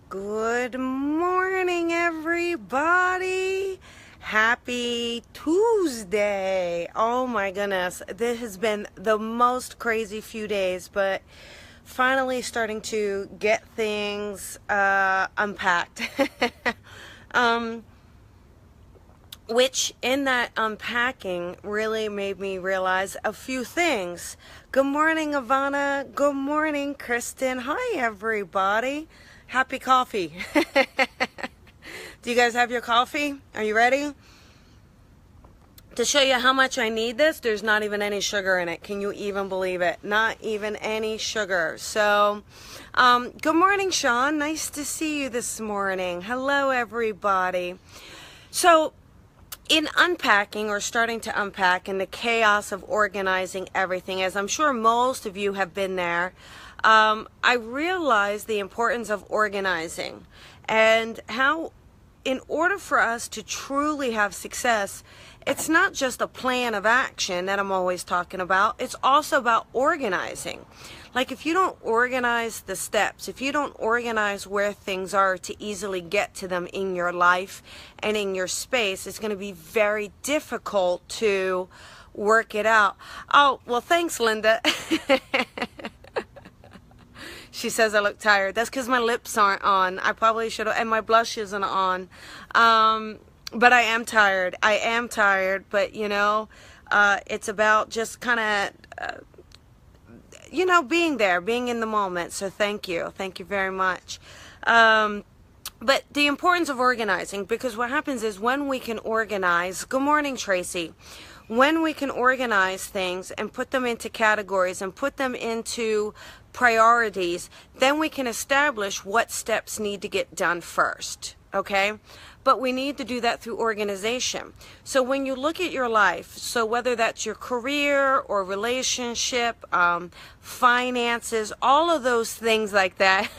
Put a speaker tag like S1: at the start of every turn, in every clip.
S1: Good morning, everybody. Happy Tuesday. Oh my goodness. This has been the most crazy few days, but finally starting to get things unpacked. Which in that unpacking really made me realize a few things. Good morning, Ivana. Good morning, Kristen. Hi, everybody. Happy coffee. Do you guys have your coffee? Are you ready? To show you how much I need this, there's not even any sugar in it. Can you even believe it? Not even any sugar. So, good morning, Sean. Nice to see you this morning. Hello, everybody. So, in unpacking or starting to unpack in the chaos of organizing everything, as I'm sure most of you have been there, I realized the importance of organizing and how in order for us to truly have success, it's not just a plan of action that I'm always talking about. It's also about organizing. Like if you don't organize the steps, if you don't organize where things are to easily get to them in your life and in your space, it's going to be very difficult to work it out. Oh, well, thanks, Linda. She says I look tired. That's because my lips aren't on. I probably should have, and my blush isn't on. But I am tired. I am tired, but you know, it's about just kind of, you know, being there, being in the moment. So thank you. Thank you very much. But the importance of organizing, because what happens is when we can organize, good morning, Tracy. When we can organize things and put them into categories and put them into priorities, then we can establish what steps need to get done first, okay? But we need to do that through organization. So when you look at your life, so whether that's your career or relationship, finances, all of those things like that.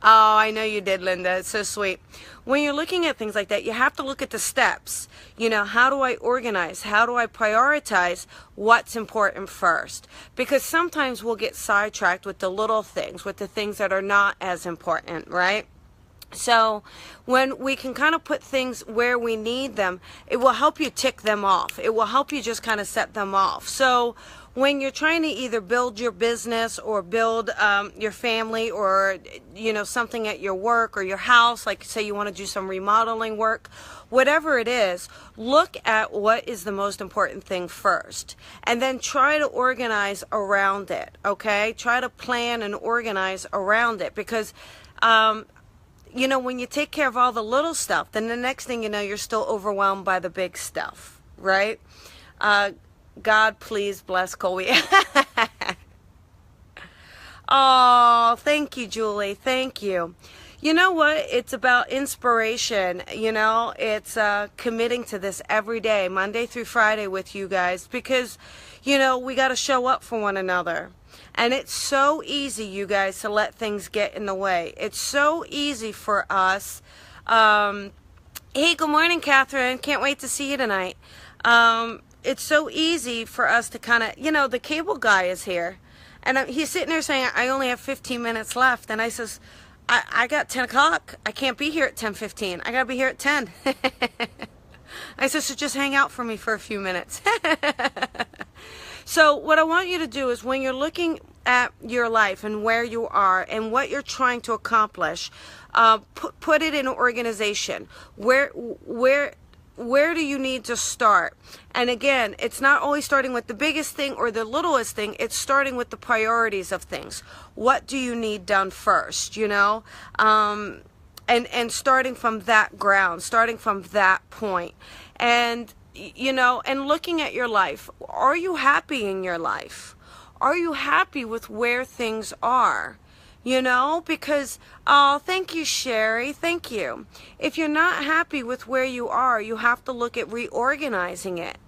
S1: Oh, I know you did, Linda. It's so sweet. When you're looking at things like that, you have to look at the steps. You know, how do I organize? How do I prioritize what's important first? Because sometimes we'll get sidetracked with the little things, with the things that are not as important, right? So when we can kind of put things where we need them, it will help you tick them off. It will help you just kind of set them off. So when you're trying to either build your business or build your family or, you know, something at your work or your house, like say you want to do some remodeling work, whatever it is, look at what is the most important thing first and then try to organize around it, okay? Try to plan and organize around it because, you know, when you take care of all the little stuff, then the next thing you know, you're still overwhelmed by the big stuff, right? God, please bless Colby. Oh, thank you, Julie. Thank you. You know what? It's about inspiration. You know, it's committing to this every day, Monday through Friday with you guys, because, you know, we got to show up for one another. And it's so easy, you guys, to let things get in the way. It's so easy for us. Hey, good morning, Catherine. Can't wait to see you tonight. It's so easy for us to kind of, you know, the cable guy is here. And he's sitting there saying, I only have 15 minutes left. And I says, I got 10 o'clock. I can't be here at 10:15. I got to be here at 10. I said, so just hang out for me for a few minutes. So what I want you to do is when you're looking at your life and where you are and what you're trying to accomplish, put it in organization. Where do you need to start? And again, it's not always starting with the biggest thing or the littlest thing. It's starting with the priorities of things. What do you need done first, you know? And starting from that ground, starting from that point. And, you know, and looking at your life. Are you happy in your life? Are you happy with where things are? You know, because, oh, thank you, Sherry. Thank you. If you're not happy with where you are, you have to look at reorganizing it.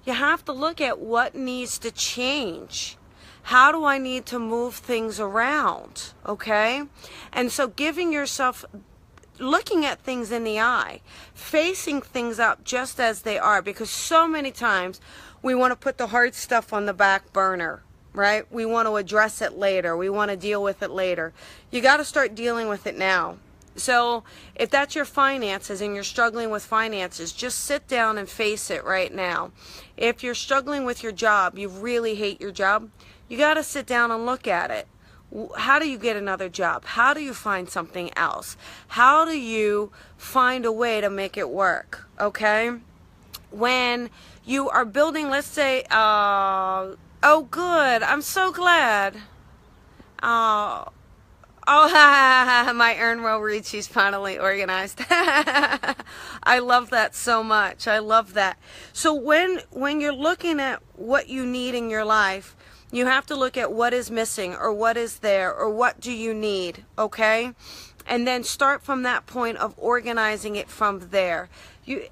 S1: You have to look at what needs to change. How do I need to move things around? Okay? And so giving yourself, looking at things in the eye, facing things up just as they are, because so many times we want to put the hard stuff on the back burner. right? We want to address it later. We want to deal with it later. You got to start dealing with it now. So if that's your finances and you're struggling with finances, just sit down and face it right now. If you're struggling with your job, you really hate your job, you got to sit down and look at it. How do you get another job? How do you find something else? How do you find a way to make it work? Okay? When you are building, let's say, oh good, I'm so glad. Oh, my Earn Well read, she's finally organized. I love that so much. I love that. So when you're looking at what you need in your life, you have to look at what is missing or what is there or what do you need, okay? And then start from that point of organizing it from there.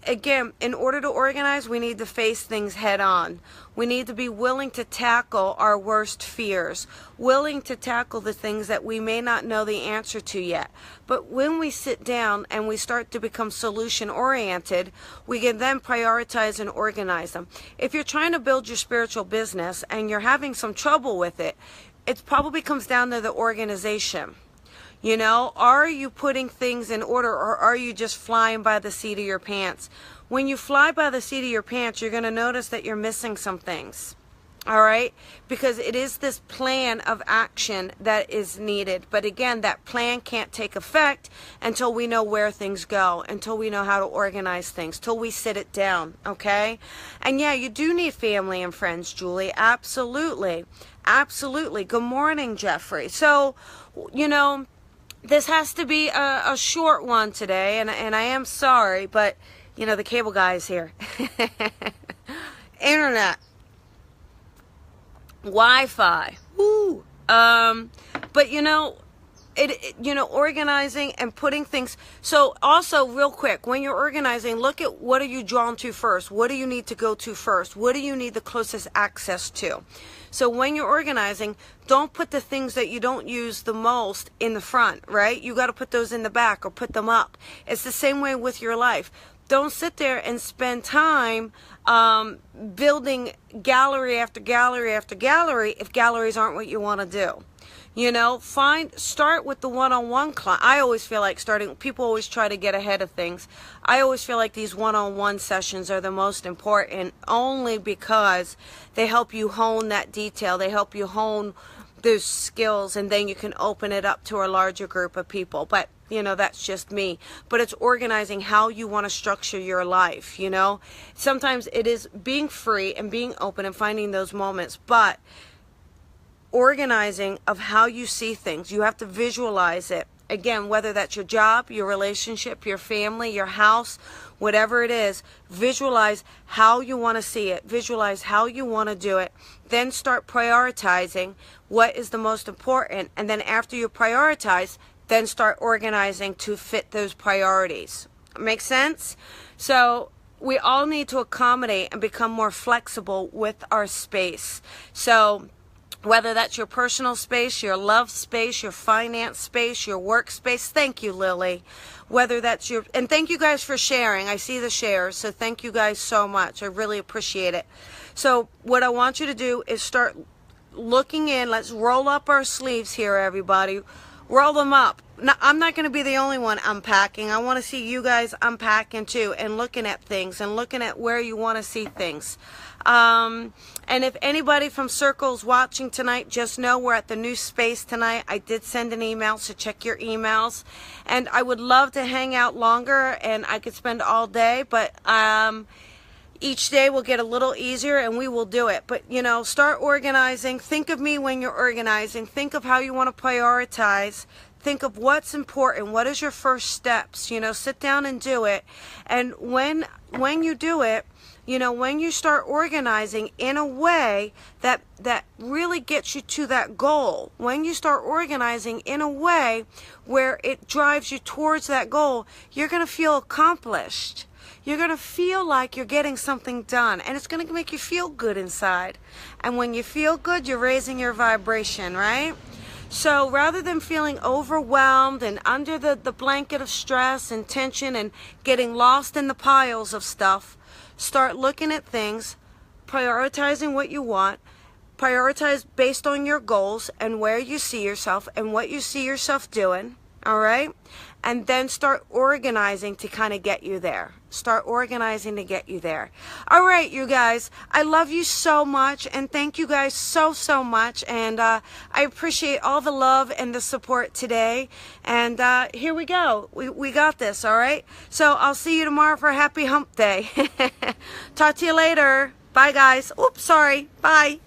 S1: Again, in order to organize, we need to face things head on. We need to be willing to tackle our worst fears, willing to tackle the things that we may not know the answer to yet. But when we sit down and we start to become solution oriented, we can then prioritize and organize them. If you're trying to build your spiritual business and you're having some trouble with it, it probably comes down to the organization. You know, are you putting things in order or are you just flying by the seat of your pants? When you fly by the seat of your pants, you're going to notice that you're missing some things. All right? Because it is this plan of action that is needed. But again, that plan can't take effect until we know where things go, until we know how to organize things, till we sit it down. Okay? And yeah, you do need family and friends, Julie. Absolutely. Absolutely. Good morning, Jeffrey. So, you know, this has to be a short one today, and I am sorry, but, you know, the cable guy is here. Internet. Wi-Fi. Woo. But, you know, organizing and putting things. So also, real quick, when you're organizing, look at what are you drawn to first? What do you need to go to first? What do you need the closest access to? So when you're organizing, don't put the things that you don't use the most in the front, right? You got to put those in the back or put them up. It's the same way with your life. Don't sit there and spend time building gallery after gallery after gallery if galleries aren't what you want to do. You know, start with the one-on-one client. I always feel like people always try to get ahead of things. I always feel like these one-on-one sessions are the most important only because they help you hone that detail. They help you hone those skills, and then you can open it up to a larger group of people. But, you know, that's just me. But it's organizing how you want to structure your life, you know. Sometimes it is being free and being open and finding those moments, but organizing of how you see things. You have to visualize it. Again, whether that's your job, your relationship, your family, your house, whatever it is, visualize how you want to see it. Visualize how you want to do it. Then start prioritizing what is the most important. And then after you prioritize, then start organizing to fit those priorities. Make sense? So we all need to accommodate and become more flexible with our space. So whether that's your personal space, your love space, your finance space, your work space. Thank you, Lily. Whether that's and thank you guys for sharing. I see the shares, so thank you guys so much. I really appreciate it. So what I want you to do is start looking in. Let's roll up our sleeves here, everybody. Roll them up. Now, I'm not going to be the only one unpacking. I want to see you guys unpacking too and looking at things and looking at where you want to see things. And if anybody from Circle's watching tonight, just know we're at the new space tonight. I did send an email, so check your emails. And I would love to hang out longer, and I could spend all day, but each day will get a little easier, and we will do it. But, you know, start organizing. Think of me when you're organizing. Think of how you want to prioritize. Think of what's important. What is your first steps? You know, sit down and do it. And when you do it, you know, when you start organizing in a way that really gets you to that goal, when you start organizing in a way where it drives you towards that goal, you're going to feel accomplished. You're going to feel like you're getting something done, and it's going to make you feel good inside. And when you feel good, you're raising your vibration, right? So rather than feeling overwhelmed and under the blanket of stress and tension and getting lost in the piles of stuff, start looking at things, prioritizing what you want, Prioritize based on your goals and where you see yourself and what you see yourself doing, all right? And then start organizing to kind of get you there. Start organizing to get you there. All right, you guys, I love you so much, and thank you guys so much. And I appreciate all the love and the support today. And here we go. We got this, all right? So I'll see you tomorrow for Happy Hump Day. Talk to you later. Bye, guys. Oops, sorry. Bye.